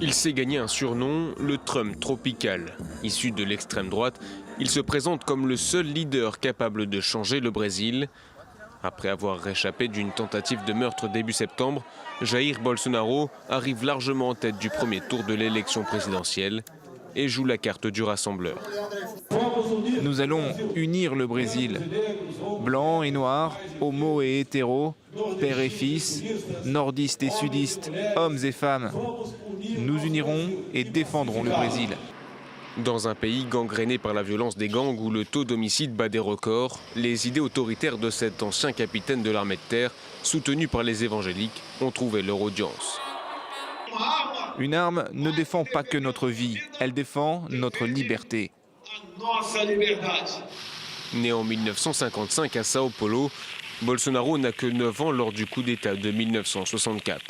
Il s'est gagné un surnom, le Trump tropical. Issu de l'extrême droite, il se présente comme le seul leader capable de changer le Brésil. Après avoir réchappé d'une tentative de meurtre début septembre, Jair Bolsonaro arrive largement en tête du premier tour de l'élection présidentielle et joue la carte du rassembleur. Nous allons unir le Brésil. Blancs et noirs, homo et hétéros, père et fils, nordistes et sudistes, hommes et femmes. Nous unirons et défendrons le Brésil. Dans un pays gangréné par la violence des gangs où le taux d'homicide bat des records, les idées autoritaires de cet ancien capitaine de l'armée de terre, soutenu par les évangéliques, ont trouvé leur audience. Une arme ne défend pas que notre vie, elle défend notre liberté. Né en 1955 à Sao Paulo, Bolsonaro n'a que 9 ans lors du coup d'État de 1964.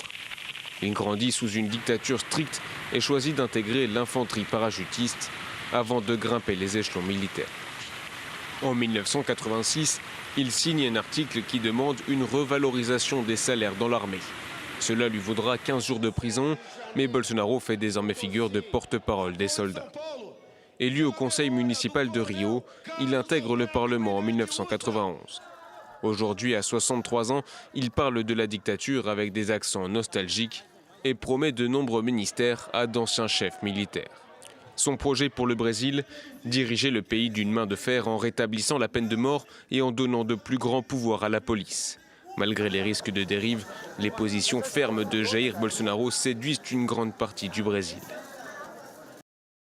Il grandit sous une dictature stricte et choisit d'intégrer l'infanterie parachutiste avant de grimper les échelons militaires. En 1986, il signe un article qui demande une revalorisation des salaires dans l'armée. Cela lui vaudra 15 jours de prison, mais Bolsonaro fait désormais figure de porte-parole des soldats. Élu au conseil municipal de Rio, il intègre le Parlement en 1991. Aujourd'hui, à 63 ans, il parle de la dictature avec des accents nostalgiques et promet de nombreux ministères à d'anciens chefs militaires. Son projet pour le Brésil, diriger le pays d'une main de fer en rétablissant la peine de mort et en donnant de plus grands pouvoirs à la police. Malgré les risques de dérive, les positions fermes de Jair Bolsonaro séduisent une grande partie du Brésil.